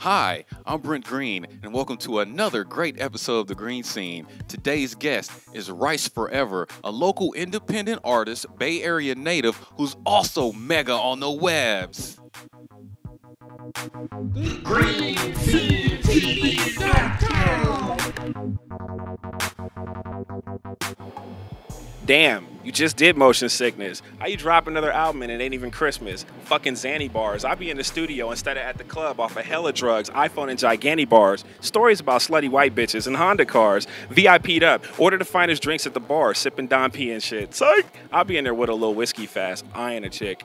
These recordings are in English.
Hi, I'm Brent Green, and welcome to another great episode of The Green Scene. Today's guest is Rice4Ever, a local independent artist, Bay Area native, who's also mega on the webs. Damn, you just did Motion Sickness. How you drop another album and it ain't even Christmas? Fucking Xanny bars. I be in the studio instead of at the club off of hella drugs, iPhone and gigantic bars. Stories about slutty white bitches and Honda cars. VIP'd up. Order the finest drinks at the bar, sipping Don P and shit. Psych! I'll be in there with a little whiskey fast, eyeing a chick.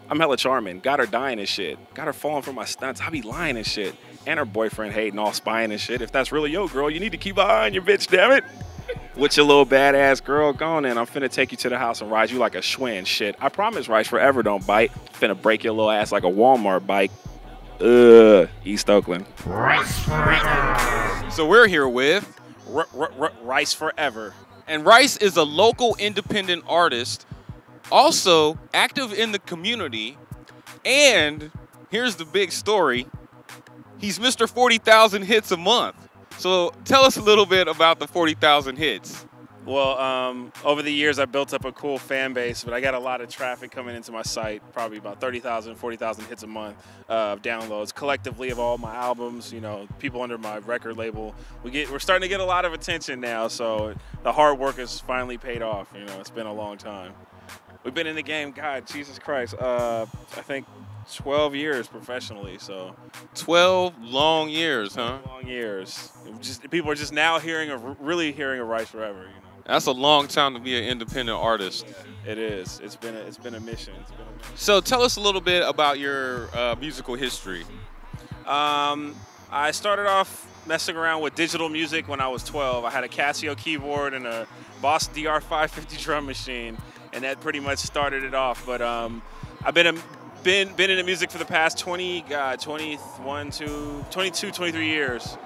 I'm hella charming. Got her dying and shit. Got her falling for my stunts. I be lying and shit. And her boyfriend hating, all spying and shit. If that's really your girl, you need to keep an eye on your bitch, damn it. With your little badass girl gone in, I'm finna take you to the house and ride you like a Schwinn shit. I promise Rice4Ever don't bite. Finna break your little ass like a Walmart bike. East Oakland. Rice4Ever. So we're here with Rice4Ever. And Rice is a local independent artist, also active in the community, and here's the big story. He's Mr. 40,000 hits a month. So tell us a little bit about the 40,000 hits. Well, over the years, I built up a cool fan base, but I got a lot of traffic coming into my site, probably about 30,000, 40,000 hits a month of downloads collectively of all my albums, you know, people under my record label. We're starting to get a lot of attention now, so the hard work has finally paid off. You know, it's been a long time. We've been in the game, God, Jesus Christ, I think 12 years professionally, so. 12 long years, huh? 12 long years. People are just now really hearing of Rice4Ever, you know. That's a long time to be an independent artist. Yeah, it is. It's been a mission. So tell us a little bit about your musical history. I started off messing around with digital music when I was 12. I had a Casio keyboard and a Boss DR550 drum machine, and that pretty much started it off. But I've been into music for the past 23 years.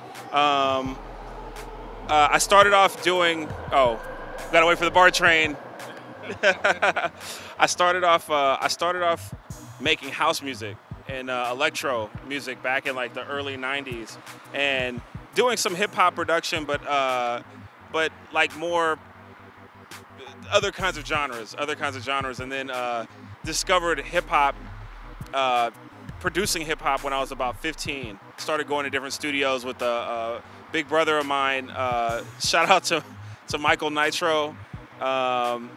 I started off doing, gotta wait for the bar train. I started off making house music and electro music back in like the early 90s, and doing some hip hop production, but like more other kinds of genres, and then discovered hip hop. Producing hip-hop when I was about 15. Started going to different studios with a big brother of mine. Shout out to Michael Nitro. But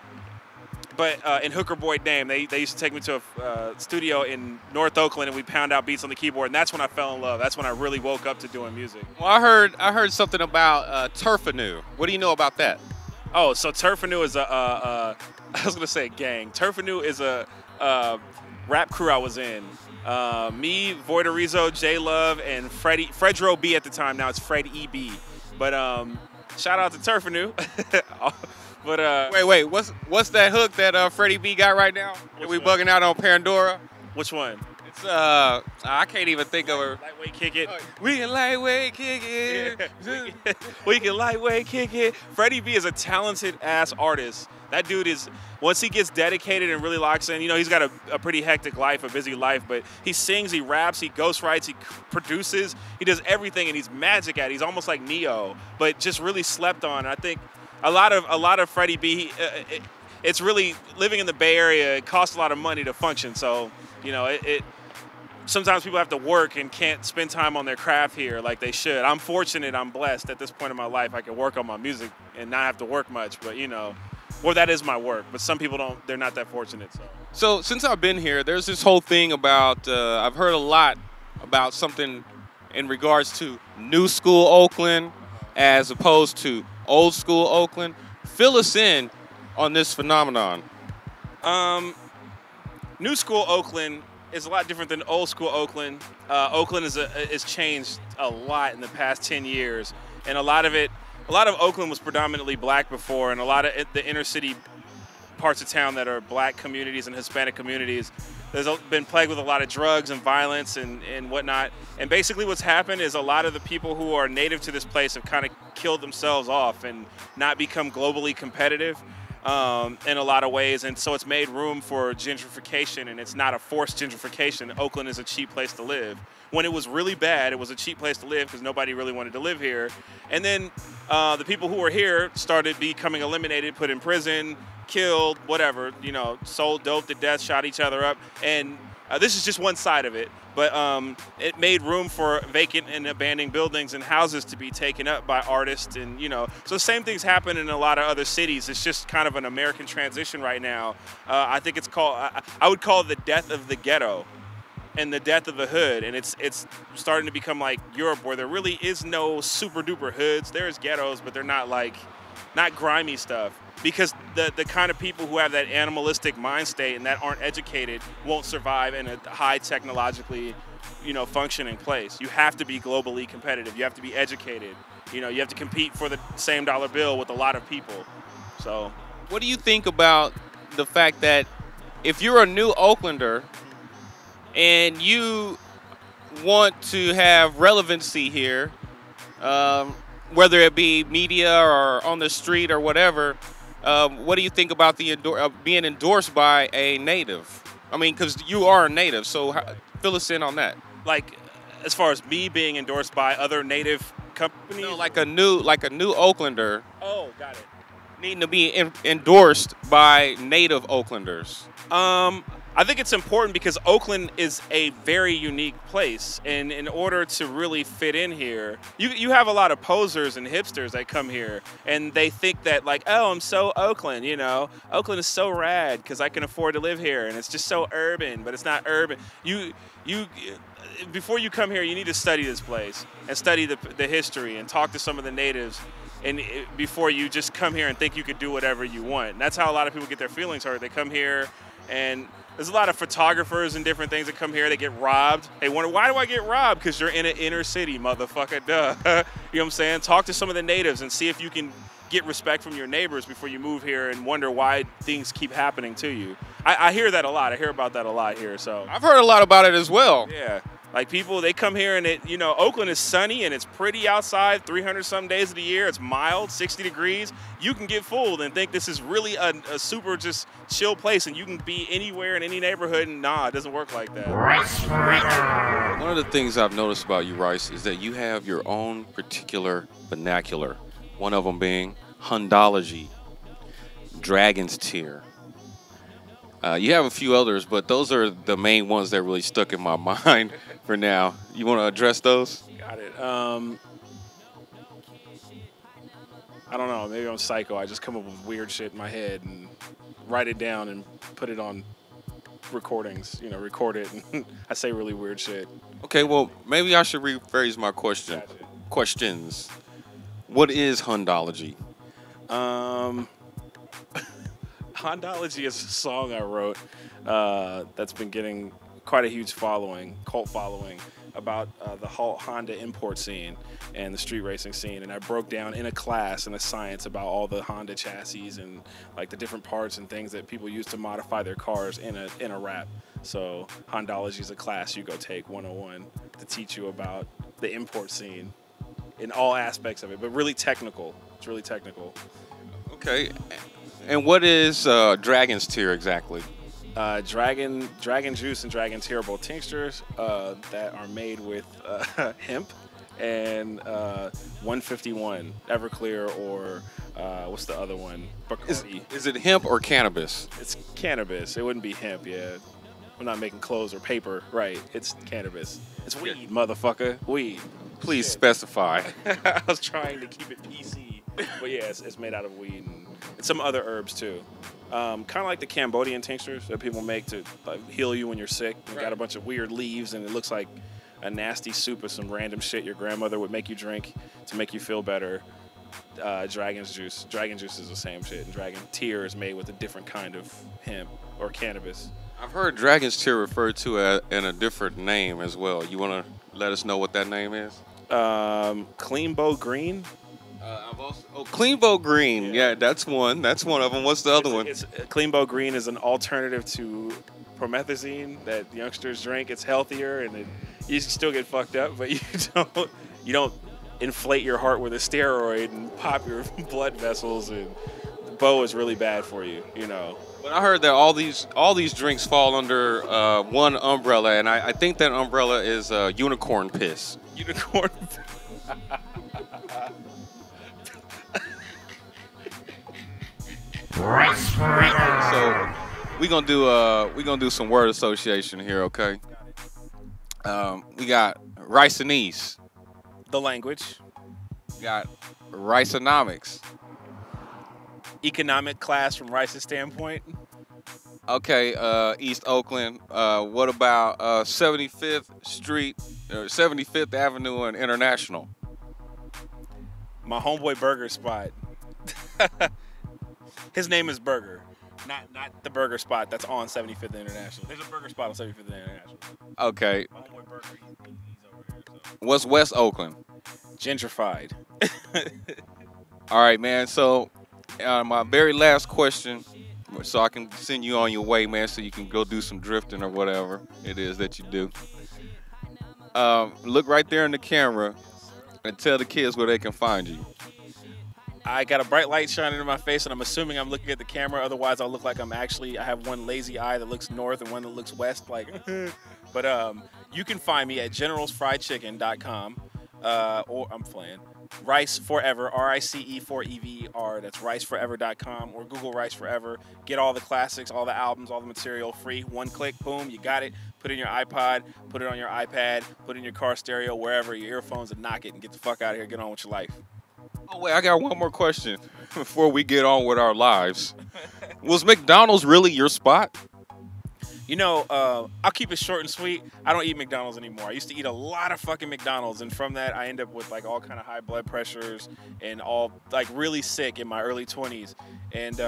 in Hooker Boy Dame, they used to take me to a studio in North Oakland, and we pound out beats on the keyboard, and that's when I fell in love. That's when I really woke up to doing music. Well, I heard something about Turfanu. What do you know about that? Oh, so Turfanu is I was gonna say gang. Turfanu is a rap crew I was in. Me, Voidorizo, J Love, and Fredro B at the time. Now it's Fred EB. But shout out to Turfanu. But wait, what's that hook that Freddie B got right now? Are we bugging out on Pandora? Which one? It's I can't even think of her. Lightweight kick it. We can lightweight kick it. We can lightweight kick it. Freddie B is a talented ass artist. That dude is, once he gets dedicated and really locks in, you know, he's got a pretty hectic life, a busy life, but he sings, he raps, he ghostwrites, he produces, he does everything, and he's magic at it. He's almost like Neo, but just really slept on. I think a lot of Freddie B, it's really, living in the Bay Area, it costs a lot of money to function, so, you know, sometimes people have to work and can't spend time on their craft here like they should. I'm fortunate, I'm blessed at this point in my life. I can work on my music and not have to work much, but, you know, or that is my work, but some people don't, they're not that fortunate. So since I've been here, there's this whole thing about, I've heard a lot about something in regards to new school Oakland as opposed to old school Oakland. Fill us in on this phenomenon. New school Oakland is a lot different than old school Oakland. Oakland is changed a lot in the past 10 years, and a lot of Oakland was predominantly black before, and a lot of the inner city parts of town that are black communities and Hispanic communities, there's been plagued with a lot of drugs and violence and whatnot. And basically what's happened is a lot of the people who are native to this place have kind of killed themselves off and not become globally competitive. in a lot of ways, and so it's made room for gentrification, and it's not a forced gentrification. Oakland is a cheap place to live. When it was really bad, it was a cheap place to live because nobody really wanted to live here. And then the people who were here started becoming eliminated, put in prison, killed, whatever, you know, sold dope to death, shot each other up. And this is just one side of it. But it made room for vacant and abandoned buildings and houses to be taken up by artists. And, you know, so the same things happen in a lot of other cities. It's just kind of an American transition right now. I think it's called, I would call it the death of the ghetto and the death of the hood. And it's starting to become like Europe, where there really is no super duper hoods. There's ghettos, but they're not like, not grimy stuff. Because the kind of people who have that animalistic mind state and that aren't educated won't survive in a high technologically, you know, functioning place. You have to be globally competitive. You have to be educated. You know, you have to compete for the same dollar bill with a lot of people. So, what do you think about the fact that if you're a new Oaklander and you want to have relevancy here, whether it be media or on the street or whatever, what do you think about the being endorsed by a native? I mean, because you are a native, so fill us in on that. Like, as far as me being endorsed by other native companies? No, like a new Oaklander. Oh, got it. Needing to be endorsed by native Oaklanders. I think it's important because Oakland is a very unique place, and in order to really fit in here, you have a lot of posers and hipsters that come here, and they think that like, oh, I'm so Oakland, you know, Oakland is so rad because I can afford to live here, and it's just so urban, but it's not urban. Before you come here, you need to study this place and study the history and talk to some of the natives, and before you just come here and think you could do whatever you want. And that's how a lot of people get their feelings hurt. They come here and there's a lot of photographers and different things that come here. They get robbed. They wonder, why do I get robbed? Because you're in an inner city, motherfucker, duh. You know what I'm saying? Talk to some of the natives and see if you can get respect from your neighbors before you move here and wonder why things keep happening to you. I hear that a lot. I hear about that a lot here. So I've heard a lot about it as well. Yeah. Like people, they come here and you know, Oakland is sunny and it's pretty outside 300 some days of the year. It's mild, 60 degrees. You can get fooled and think this is really a super just chill place and you can be anywhere in any neighborhood, and nah, it doesn't work like that. Rice4Ever. One of the things I've noticed about you, Rice, is that you have your own particular vernacular. One of them being Hundology, Dragon's Tear. You have a few others, but those are the main ones that really stuck in my mind for now. You want to address those? Got it. I don't know. Maybe I'm psycho. I just come up with weird shit in my head and write it down and put it on recordings. You know, record it. And I say really weird shit. Okay, well, maybe I should rephrase my question. Gotcha. Questions. What is Hundology? Hundology is a song I wrote that's been getting quite a huge following, cult following, about the Honda import scene and the street racing scene. And I broke down in a class in a science about all the Honda chassis and like the different parts and things that people use to modify their cars in a rap. So Hundology is a class you go take 101 to teach you about the import scene in all aspects of it, but really technical. It's really technical. Okay. And what is Dragon's Tear exactly? Dragon juice and dragon tear are both tinctures that are made with hemp and 151 Everclear, or what's the other one? Bacardi. Is it hemp or cannabis? It's cannabis. It wouldn't be hemp, yeah. I'm not making clothes or paper, right? It's cannabis. It's weed, motherfucker. Weed. Please specify. I was trying to keep it PC, but yeah, it's made out of weed and some other herbs too. Kind of like the Cambodian tinctures that people make to like, heal you when you're sick. You got a bunch of weird leaves and it looks like a nasty soup of some random shit your grandmother would make you drink to make you feel better. Dragon juice is the same shit, and dragon tear is made with a different kind of hemp or cannabis. I've heard Dragon's Tear referred to in a different name as well. You want to let us know what that name is? Cleanbow Green. Cleanbow Green. Yeah, that's one. That's one of them. What's the other one? Cleanbow Green is an alternative to promethazine that youngsters drink. It's healthier, and you still get fucked up, but you don't inflate your heart with a steroid and pop your blood vessels and Bo is really bad for you, you know. But I heard that all these drinks fall under one umbrella, and I think that umbrella is unicorn piss. Unicorn. Rice4Ever. So we gonna do some word association here, okay? We got Rice-and-East. The language. We got Rice-onomics. Economic class from Rice's standpoint. Okay, East Oakland. What about 75th Street, or 75th Avenue and International? My homeboy burger spot. His name is Burger, not the burger spot that's on 75th International. There's a burger spot on 75th International. Okay. My homeboy Burger, he's over here. So. What's West Oakland? Gentrified. All right, man. So my very last question, so I can send you on your way, man, so you can go do some drifting or whatever it is that you do. Look right there in the camera and tell the kids where they can find you. I got a bright light shining in my face, and I'm assuming I'm looking at the camera. Otherwise, I'll look like I have one lazy eye that looks north and one that looks west. Like, but you can find me at generalsfriedchicken.com, or I'm playing Rice4Ever, Rice4Ever. That's Rice4Ever.com, or Google Rice4Ever. Get all the classics, all the albums, all the material free. One click, boom, you got it. Put it in your iPod, put it on your iPad, put it in your car stereo, wherever, your earphones, and knock it and get the fuck out of here. Get on with your life. Oh, wait, I got one more question before we get on with our lives. Was McDonald's really your spot? You know, I'll keep it short and sweet. I don't eat McDonald's anymore. I used to eat a lot of fucking McDonald's, and from that, I end up with like all kind of high blood pressures and all like really sick in my early 20s. And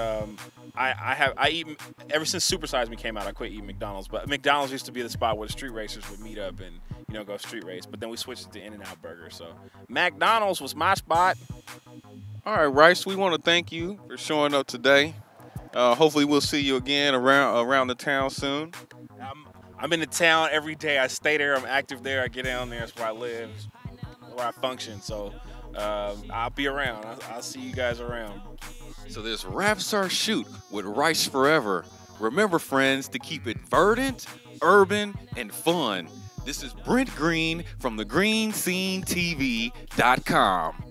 I eat ever since Super Size Me came out. I quit eating McDonald's, but McDonald's used to be the spot where the street racers would meet up and go street race. But then we switched it to In-N-Out Burger. So McDonald's was my spot. All right, Rice, we want to thank you for showing up today. Hopefully we'll see you again around the town soon. I'm in the town every day. I stay there. I'm active there. I get down there. That's where I live, where I function. So I'll be around. I'll see you guys around. So this wraps our shoot with Rice4Ever. Remember, friends, to keep it verdant, urban, and fun. This is Brent Green from theGreenSceneTV.com.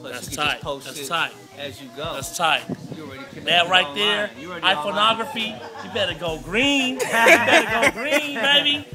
That's tight. That's tight. As you go. That's tight. You already connected That right online. there, You already iPhoneography, you better go green. You better go green, baby.